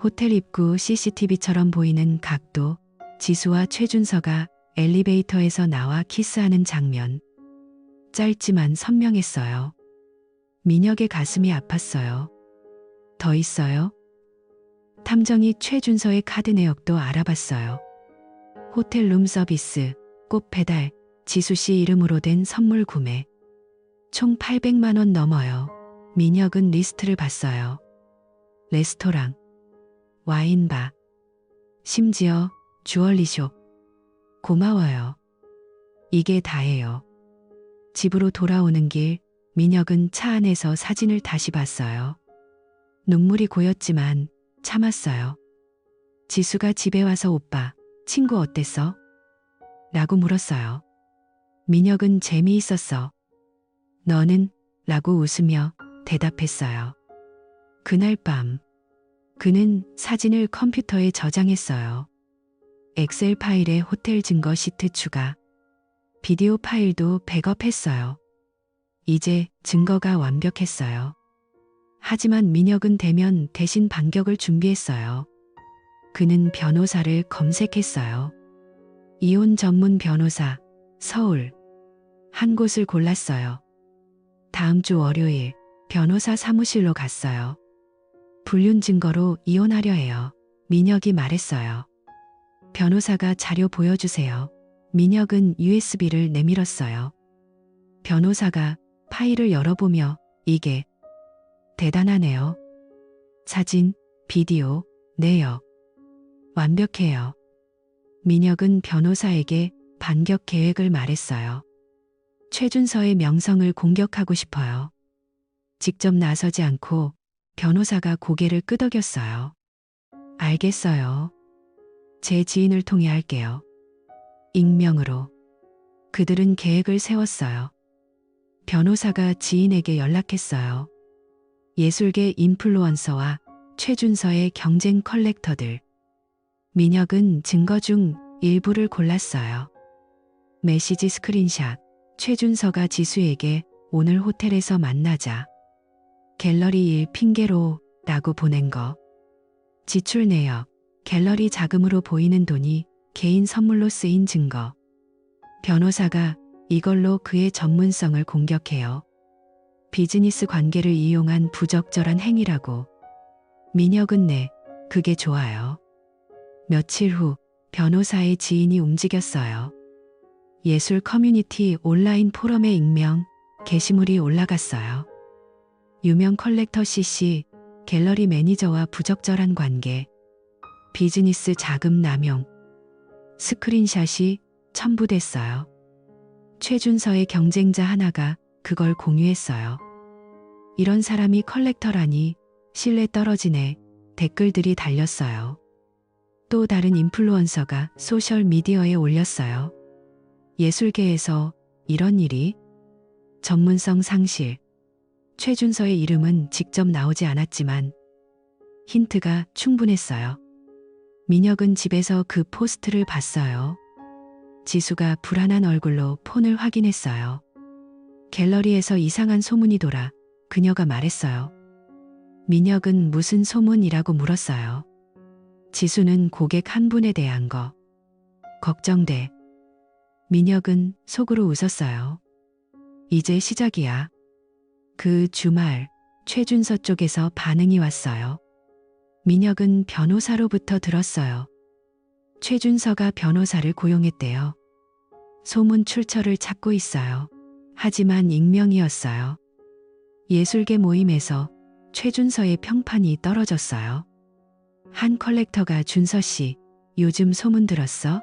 호텔 입구 CCTV처럼 보이는 각도, 지수와 최준서가 엘리베이터에서 나와 키스하는 장면. 짧지만 선명했어요. 민혁의 가슴이 아팠어요. 더 있어요? 탐정이 최준서의 카드 내역도 알아봤어요. 호텔 룸 서비스, 꽃 배달, 지수 씨 이름으로 된 선물 구매. 총 800만 원 넘어요. 민혁은 리스트를 봤어요. 레스토랑, 와인바, 심지어 주얼리숍. 고마워요. 이게 다예요. 집으로 돌아오는 길, 민혁은 차 안에서 사진을 다시 봤어요. 눈물이 고였지만 참았어요. 지수가 집에 와서 오빠, 친구 어땠어? 라고 물었어요. 민혁은 재미있었어. 너는? 라고 웃으며 대답했어요. 그날 밤, 그는 사진을 컴퓨터에 저장했어요. 엑셀 파일에 호텔 증거 시트 추가, 비디오 파일도 백업했어요. 이제 증거가 완벽했어요. 하지만 민혁은 대면 대신 반격을 준비했어요. 그는 변호사를 검색했어요. 이혼 전문 변호사, 서울. 한 곳을 골랐어요. 다음 주 월요일 변호사 사무실로 갔어요. 불륜 증거로 이혼하려 해요. 민혁이 말했어요. 변호사가 자료 보여주세요. 민혁은 USB를 내밀었어요. 변호사가 파일을 열어보며 이게 대단하네요. 사진, 비디오, 내역. 완벽해요. 민혁은 변호사에게 반격 계획을 말했어요. 최준서의 명성을 공격하고 싶어요. 직접 나서지 않고 변호사가 고개를 끄덕였어요. 알겠어요. 제 지인을 통해 할게요. 익명으로. 그들은 계획을 세웠어요. 변호사가 지인에게 연락했어요. 예술계 인플루언서와 최준서의 경쟁 컬렉터들. 민혁은 증거 중 일부를 골랐어요. 메시지 스크린샷. 최준서가 지수에게 오늘 호텔에서 만나자. 갤러리 일 핑계로 라고 보낸 거. 지출 내역. 갤러리 자금으로 보이는 돈이 개인 선물로 쓰인 증거. 변호사가 이걸로 그의 전문성을 공격해요. 비즈니스 관계를 이용한 부적절한 행위라고. 민혁은 네, 그게 좋아요. 며칠 후 변호사의 지인이 움직였어요. 예술 커뮤니티 온라인 포럼에 익명 게시물이 올라갔어요. 유명 컬렉터 CC, 갤러리 매니저와 부적절한 관계, 비즈니스 자금 남용, 스크린샷이 첨부됐어요. 최준서의 경쟁자 하나가 그걸 공유했어요. 이런 사람이 컬렉터라니 신뢰 떨어지네 댓글들이 달렸어요. 또 다른 인플루언서가 소셜미디어에 올렸어요. 예술계에서 이런 일이? 전문성 상실. 최준서의 이름은 직접 나오지 않았지만 힌트가 충분했어요. 민혁은 집에서 그 포스트를 봤어요. 지수가 불안한 얼굴로 폰을 확인했어요. 갤러리에서 이상한 소문이 돌아 그녀가 말했어요. 민혁은 무슨 소문이라고 물었어요. 지수는 고객 한 분에 대한 거. 걱정돼. 민혁은 속으로 웃었어요. 이제 시작이야. 그 주말 최준서 쪽에서 반응이 왔어요. 민혁은 변호사로부터 들었어요. 최준서가 변호사를 고용했대요. 소문 출처를 찾고 있어요. 하지만 익명이었어요. 예술계 모임에서 최준서의 평판이 떨어졌어요. 한 컬렉터가 준서 씨, 요즘 소문 들었어?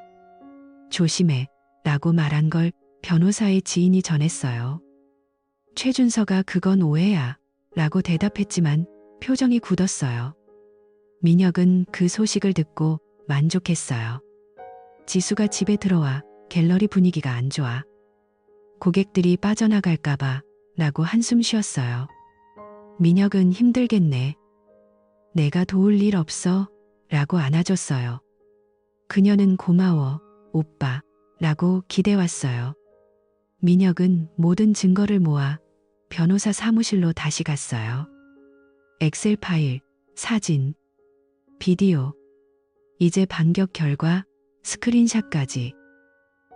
조심해 라고 말한 걸 변호사의 지인이 전했어요. 최준서가 그건 오해야 라고 대답했지만 표정이 굳었어요. 민혁은 그 소식을 듣고 만족했어요. 지수가 집에 들어와 갤러리 분위기가 안 좋아. 고객들이 빠져나갈까봐 라고 한숨 쉬었어요. 민혁은 힘들겠네. 내가 도울 일 없어 라고 안아줬어요. 그녀는 고마워 오빠 라고 기대왔어요. 민혁은 모든 증거를 모아 변호사 사무실로 다시 갔어요. 엑셀 파일, 사진, 비디오, 이제 반격 결과, 스크린샷까지.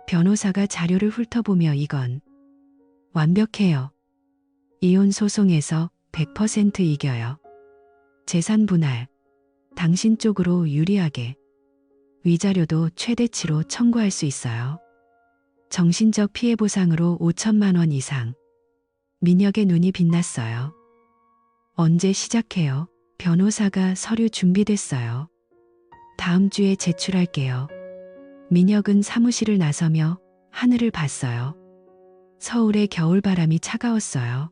변호사가 자료를 훑어보며 이건 완벽해요. 이혼 소송에서 100% 이겨요. 재산 분할, 당신 쪽으로 유리하게. 위자료도 최대치로 청구할 수 있어요. 정신적 피해 보상으로 5천만 원 이상. 민혁의 눈이 빛났어요. 언제 시작해요? 변호사가 서류 준비됐어요. 다음 주에 제출할게요. 민혁은 사무실을 나서며 하늘을 봤어요. 서울의 겨울바람이 차가웠어요.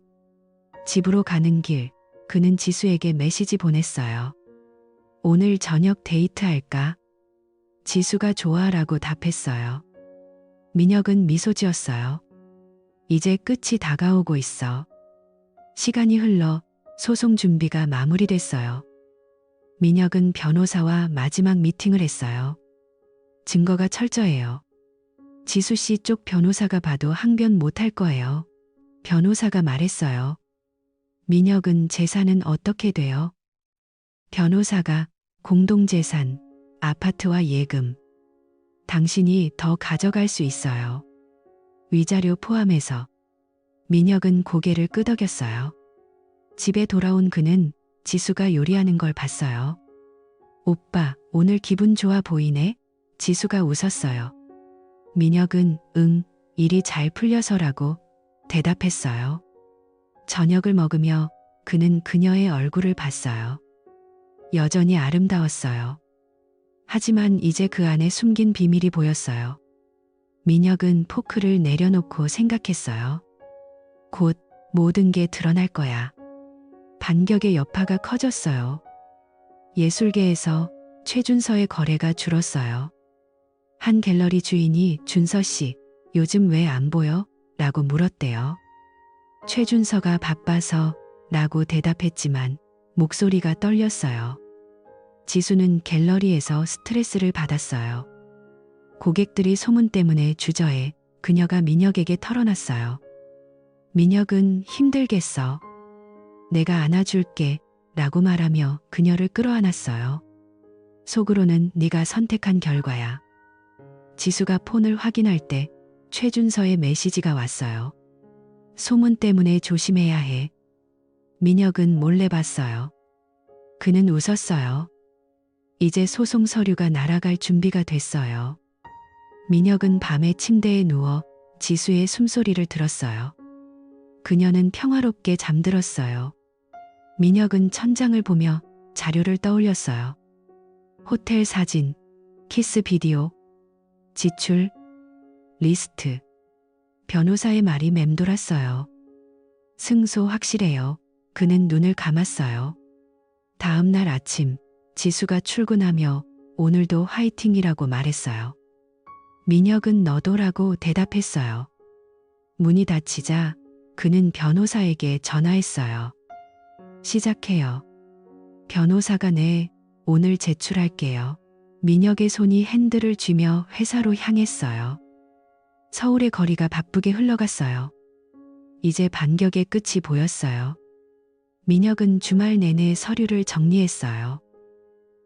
집으로 가는 길, 그는 지수에게 메시지 보냈어요. 오늘 저녁 데이트할까? 지수가 좋아라고 답했어요. 민혁은 미소 지었어요. 이제 끝이 다가오고 있어. 시간이 흘러 소송 준비가 마무리됐어요. 민혁은 변호사와 마지막 미팅을 했어요. 증거가 철저해요. 지수 씨 쪽 변호사가 봐도 항변 못할 거예요. 변호사가 말했어요. 민혁은 재산은 어떻게 돼요? 변호사가 공동재산, 아파트와 예금. 당신이 더 가져갈 수 있어요. 위자료 포함해서. 민혁은 고개를 끄덕였어요. 집에 돌아온 그는 지수가 요리하는 걸 봤어요. 오빠, 오늘 기분 좋아 보이네? 지수가 웃었어요. 민혁은 응, 일이 잘 풀려서라고 대답했어요. 저녁을 먹으며 그는 그녀의 얼굴을 봤어요. 여전히 아름다웠어요. 하지만 이제 그 안에 숨긴 비밀이 보였어요. 민혁은 포크를 내려놓고 생각했어요. 곧 모든 게 드러날 거야. 반격의 여파가 커졌어요. 예술계에서 최준서의 거래가 줄었어요. 한 갤러리 주인이 준서 씨, 요즘 왜 안 보여? 라고 물었대요. 최준서가 바빠서 라고 대답했지만 목소리가 떨렸어요. 지수는 갤러리에서 스트레스를 받았어요. 고객들이 소문 때문에 주저해 그녀가 민혁에게 털어놨어요. 민혁은 힘들겠어. 내가 안아줄게 라고 말하며 그녀를 끌어안았어요. 속으로는 네가 선택한 결과야. 지수가 폰을 확인할 때 최준서의 메시지가 왔어요. 소문 때문에 조심해야 해. 민혁은 몰래 봤어요. 그는 웃었어요. 이제 소송 서류가 날아갈 준비가 됐어요. 민혁은 밤에 침대에 누워 지수의 숨소리를 들었어요. 그녀는 평화롭게 잠들었어요. 민혁은 천장을 보며 자료를 떠올렸어요. 호텔 사진, 키스 비디오, 지출, 리스트. 변호사의 말이 맴돌았어요. 승소 확실해요. 그는 눈을 감았어요. 다음 날 아침, 지수가 출근하며 오늘도 화이팅이라고 말했어요. 민혁은 너도라고 대답했어요. 문이 닫히자 그는 변호사에게 전화했어요. 시작해요. 변호사가 네, 오늘 제출할게요. 민혁의 손이 핸들을 쥐며 회사로 향했어요. 서울의 거리가 바쁘게 흘러갔어요. 이제 반격의 끝이 보였어요. 민혁은 주말 내내 서류를 정리했어요.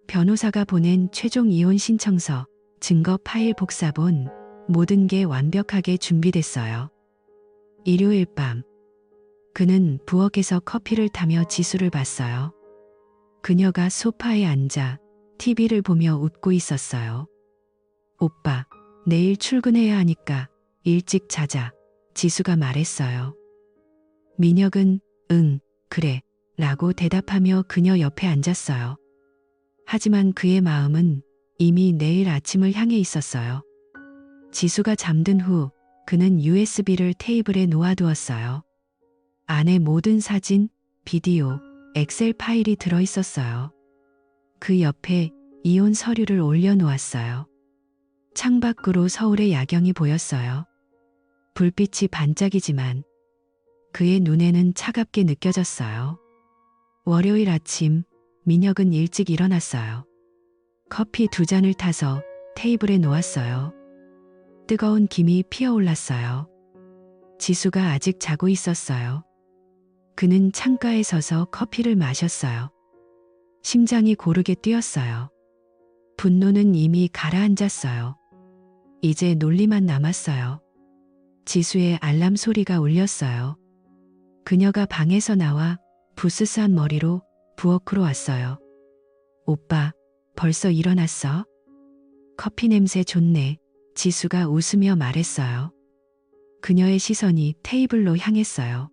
변호사가 보낸 최종 이혼 신청서, 증거 파일 복사본, 모든 게 완벽하게 준비됐어요. 일요일 밤, 그는 부엌에서 커피를 타며 지수를 봤어요. 그녀가 소파에 앉아 TV를 보며 웃고 있었어요. 오빠, 내일 출근해야 하니까 일찍 자자. 지수가 말했어요. 민혁은 응, 그래 라고 대답하며 그녀 옆에 앉았어요. 하지만 그의 마음은 이미 내일 아침을 향해 있었어요. 지수가 잠든 후 그는 USB를 테이블에 놓아두었어요. 안에 모든 사진, 비디오, 엑셀 파일이 들어있었어요. 그 옆에 이혼 서류를 올려놓았어요. 창밖으로 서울의 야경이 보였어요. 불빛이 반짝이지만 그의 눈에는 차갑게 느껴졌어요. 월요일 아침, 민혁은 일찍 일어났어요. 커피 2잔을 타서 테이블에 놓았어요. 뜨거운 김이 피어올랐어요. 지수가 아직 자고 있었어요. 그는 창가에 서서 커피를 마셨어요. 심장이 고르게 뛰었어요. 분노는 이미 가라앉았어요. 이제 논리만 남았어요. 지수의 알람 소리가 울렸어요. 그녀가 방에서 나와 부스스한 머리로 부엌으로 왔어요. 오빠, 벌써 일어났어? 커피 냄새 좋네. 지수가 웃으며 말했어요. 그녀의 시선이 테이블로 향했어요.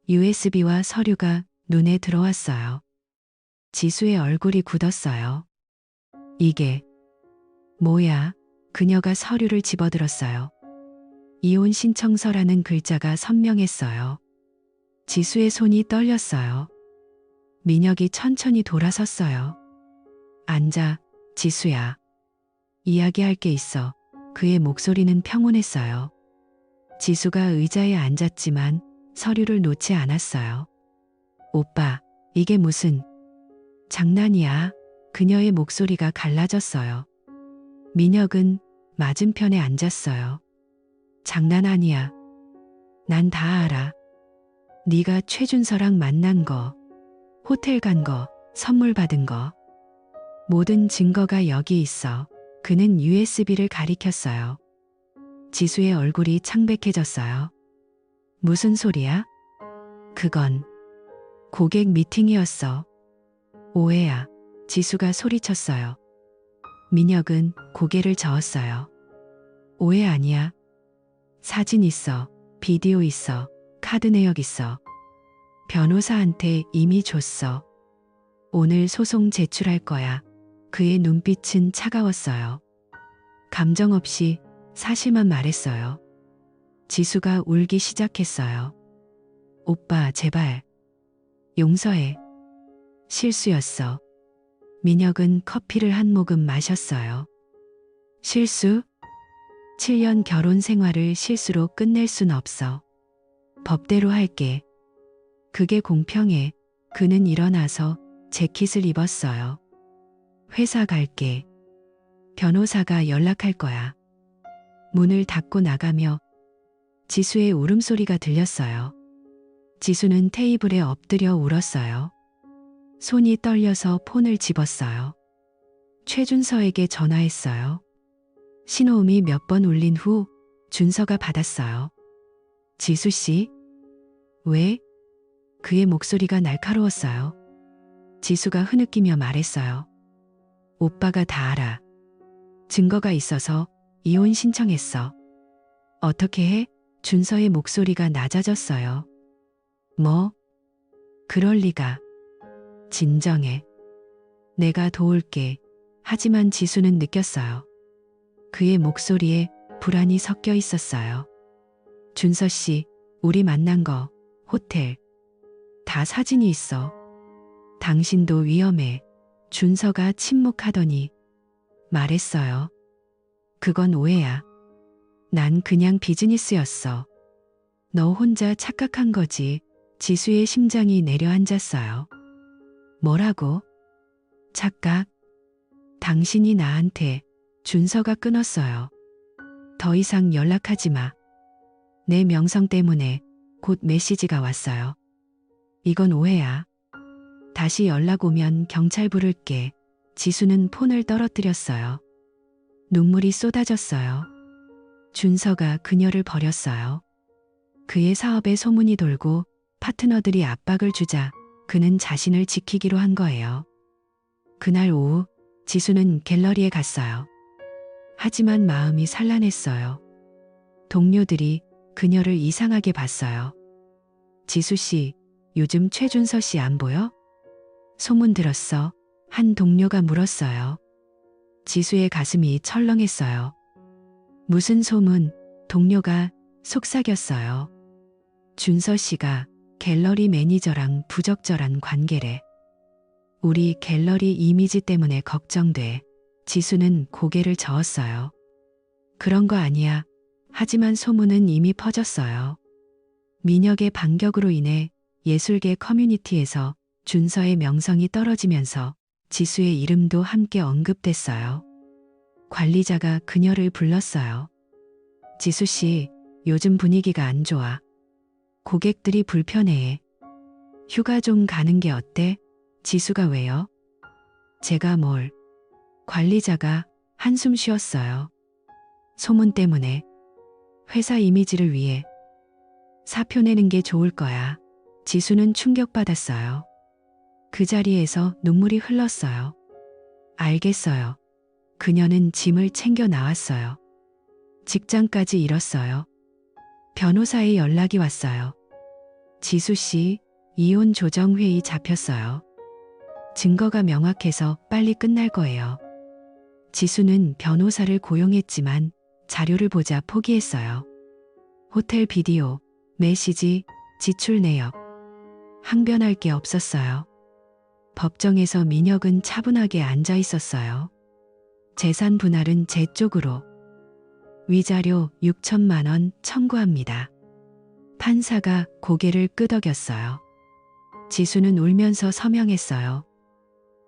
USB와 서류가 눈에 들어왔어요. 지수의 얼굴이 굳었어요. 이게 뭐야? 그녀가 서류를 집어들었어요. 이혼 신청서라는 글자가 선명했어요. 지수의 손이 떨렸어요. 민혁이 천천히 돌아섰어요. 앉아, 지수야. 이야기할 게 있어. 그의 목소리는 평온했어요. 지수가 의자에 앉았지만 서류를 놓지 않았어요. 오빠, 이게 무슨 장난이야? 그녀의 목소리가 갈라졌어요. 민혁은 맞은편에 앉았어요. 장난 아니야. 난 다 알아. 네가 최준서랑 만난 거, 호텔 간 거, 선물 받은 거. 모든 증거가 여기 있어. 그는 USB를 가리켰어요. 지수의 얼굴이 창백해졌어요. 무슨 소리야? 그건 고객 미팅이었어. 오해야. 지수가 소리쳤어요. 민혁은 고개를 저었어요. 오해 아니야. 사진 있어. 비디오 있어. 카드 내역 있어. 변호사한테 이미 줬어. 오늘 소송 제출할 거야. 그의 눈빛은 차가웠어요. 감정 없이 사실만 말했어요. 지수가 울기 시작했어요. 오빠, 제발. 용서해. 실수였어. 민혁은 커피를 한 모금 마셨어요. 실수? 7년 결혼 생활을 실수로 끝낼 순 없어. 법대로 할게. 그게 공평해. 그는 일어나서 재킷을 입었어요. 회사 갈게. 변호사가 연락할 거야. 문을 닫고 나가며 지수의 울음소리가 들렸어요. 지수는 테이블에 엎드려 울었어요. 손이 떨려서 폰을 집었어요. 최준서에게 전화했어요. 신호음이 몇 번 울린 후 준서가 받았어요. 지수 씨? 왜? 그의 목소리가 날카로웠어요. 지수가 흐느끼며 말했어요. 오빠가 다 알아. 증거가 있어서 이혼 신청했어. 어떻게 해? 준서의 목소리가 낮아졌어요. 뭐? 그럴 리가. 진정해. 내가 도울게. 하지만 지수는 느꼈어요. 그의 목소리에 불안이 섞여 있었어요. 준서 씨, 우리 만난 거, 호텔. 다 사진이 있어. 당신도 위험해. 준서가 침묵하더니 말했어요. 그건 오해야. 난 그냥 비즈니스였어. 너 혼자 착각한 거지. 지수의 심장이 내려앉았어요. 뭐라고? 착각? 당신이 나한테. 준서가 끊었어요. 더 이상 연락하지 마. 내 명성 때문에. 곧 메시지가 왔어요. 이건 오해야. 다시 연락 오면 경찰 부를게. 지수는 폰을 떨어뜨렸어요. 눈물이 쏟아졌어요. 준서가 그녀를 버렸어요. 그의 사업에 소문이 돌고 파트너들이 압박을 주자 그는 자신을 지키기로 한 거예요. 그날 오후 지수는 갤러리에 갔어요. 하지만 마음이 산란했어요. 동료들이 그녀를 이상하게 봤어요. 지수 씨, 요즘 최준서 씨 안 보여? 소문 들었어? 한 동료가 물었어요. 지수의 가슴이 철렁했어요. 무슨 소문? 동료가 속삭였어요. 준서 씨가 갤러리 매니저랑 부적절한 관계래. 우리 갤러리 이미지 때문에 걱정돼. 지수는 고개를 저었어요. 그런 거 아니야. 하지만 소문은 이미 퍼졌어요. 민혁의 반격으로 인해 예술계 커뮤니티에서 준서의 명성이 떨어지면서 지수의 이름도 함께 언급됐어요. 관리자가 그녀를 불렀어요. 지수 씨, 요즘 분위기가 안 좋아. 고객들이 불편해해. 휴가 좀 가는 게 어때? 지수가 왜요? 제가 뭘? 관리자가 한숨 쉬었어요. 소문 때문에. 회사 이미지를 위해. 사표 내는 게 좋을 거야. 지수는 충격받았어요. 그 자리에서 눈물이 흘렀어요. 알겠어요. 그녀는 짐을 챙겨 나왔어요. 직장까지 잃었어요. 변호사의 연락이 왔어요. 지수 씨, 이혼 조정 회의 잡혔어요. 증거가 명확해서 빨리 끝날 거예요. 지수는 변호사를 고용했지만 자료를 보자 포기했어요. 호텔 비디오, 메시지, 지출 내역. 항변할 게 없었어요. 법정에서 민혁은 차분하게 앉아 있었어요. 재산 분할은 제 쪽으로. 위자료 6천만 원 청구합니다. 판사가 고개를 끄덕였어요. 지수는 울면서 서명했어요.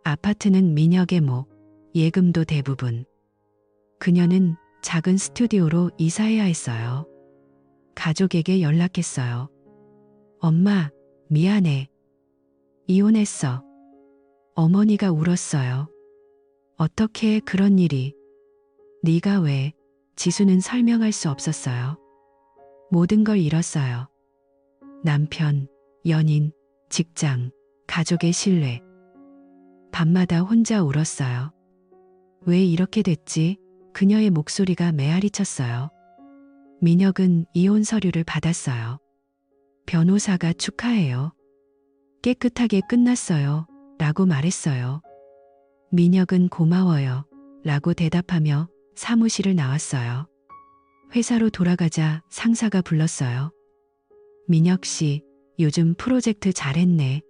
아파트는 민혁의 목, 예금도 대부분. 그녀는 작은 스튜디오로 이사해야 했어요. 가족에게 연락했어요. 엄마, 미안해. 이혼했어. 어머니가 울었어요. 어떻게 그런 일이? 네가 왜? 지수는 설명할 수 없었어요. 모든 걸 잃었어요. 남편, 연인, 직장, 가족의 신뢰. 밤마다 혼자 울었어요. 왜 이렇게 됐지? 그녀의 목소리가 메아리쳤어요. 민혁은 이혼 서류를 받았어요. 변호사가 축하해요. 깨끗하게 끝났어요. 라고 말했어요. 민혁은 고마워요. 라고 대답하며 사무실을 나왔어요. 회사로 돌아가자 상사가 불렀어요. 민혁 씨, 요즘 프로젝트 잘했네.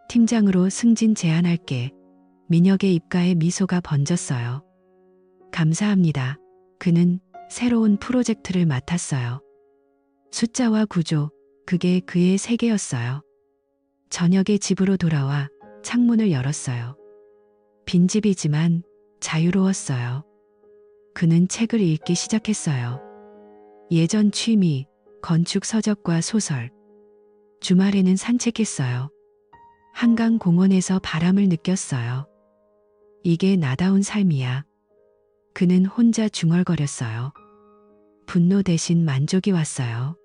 팀장으로 승진 제안할게. 민혁의 입가에 미소가 번졌어요. 감사합니다. 그는 새로운 프로젝트를 맡았어요. 숫자와 구조, 그게 그의 세계였어요. 저녁에 집으로 돌아와 창문을 열었어요. 빈집이지만 자유로웠어요. 그는 책을 읽기 시작했어요. 예전 취미, 건축 서적과 소설. 주말에는 산책했어요. 한강 공원에서 바람을 느꼈어요. 이게 나다운 삶이야. 그는 혼자 중얼거렸어요. 분노 대신 만족이 왔어요.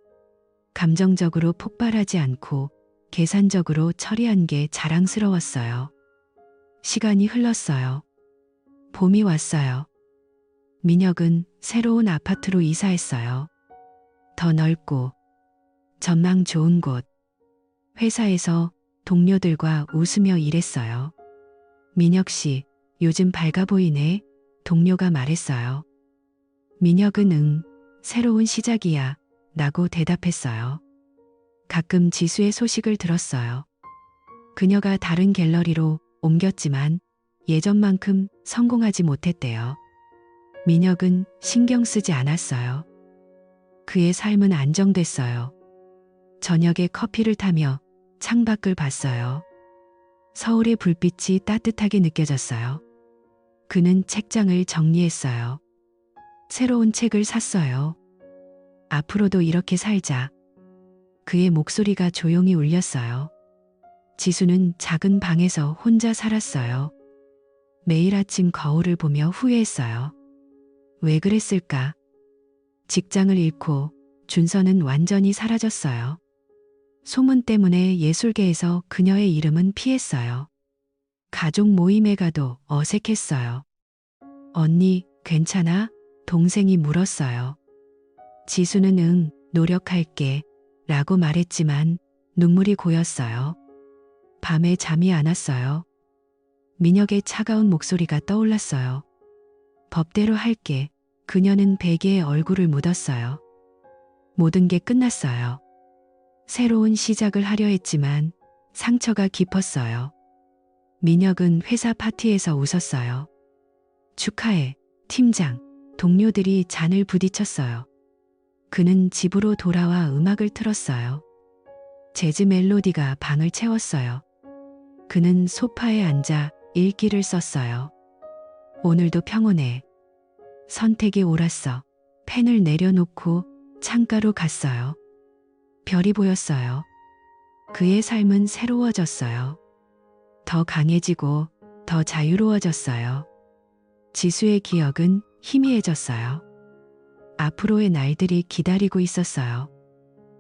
감정적으로 폭발하지 않고 계산적으로 처리한 게 자랑스러웠어요. 시간이 흘렀어요. 봄이 왔어요. 민혁은 새로운 아파트로 이사했어요. 더 넓고 전망 좋은 곳. 회사에서 동료들과 웃으며 일했어요. 민혁 씨, 요즘 밝아 보이네. 동료가 말했어요. 민혁은 응, 새로운 시작이야. 라고 대답했어요. 가끔 지수의 소식을 들었어요. 그녀가 다른 갤러리로 옮겼지만 예전만큼 성공하지 못했대요. 민혁은 신경 쓰지 않았어요. 그의 삶은 안정됐어요. 저녁에 커피를 타며 창밖을 봤어요. 서울의 불빛이 따뜻하게 느껴졌어요. 그는 책장을 정리했어요. 새로운 책을 샀어요. 앞으로도 이렇게 살자. 그의 목소리가 조용히 울렸어요. 지수는 작은 방에서 혼자 살았어요. 매일 아침 거울을 보며 후회했어요. 왜 그랬을까? 직장을 잃고 준서는 완전히 사라졌어요. 소문 때문에 예술계에서 그녀의 이름은 피했어요. 가족 모임에 가도 어색했어요. 언니, 괜찮아? 동생이 물었어요. 지수는 응, 노력할게. 라고 말했지만 눈물이 고였어요. 밤에 잠이 안 왔어요. 민혁의 차가운 목소리가 떠올랐어요. 법대로 할게. 그녀는 베개에 얼굴을 묻었어요. 모든 게 끝났어요. 새로운 시작을 하려 했지만 상처가 깊었어요. 민혁은 회사 파티에서 웃었어요. 축하해, 팀장. 동료들이 잔을 부딪혔어요. 그는 집으로 돌아와 음악을 틀었어요. 재즈 멜로디가 방을 채웠어요. 그는 소파에 앉아 일기를 썼어요. 오늘도 평온해. 선택이 옳았어. 펜을 내려놓고 창가로 갔어요. 별이 보였어요. 그의 삶은 새로워졌어요. 더 강해지고 더 자유로워졌어요. 지수의 기억은 희미해졌어요. 앞으로의 날들이 기다리고 있었어요.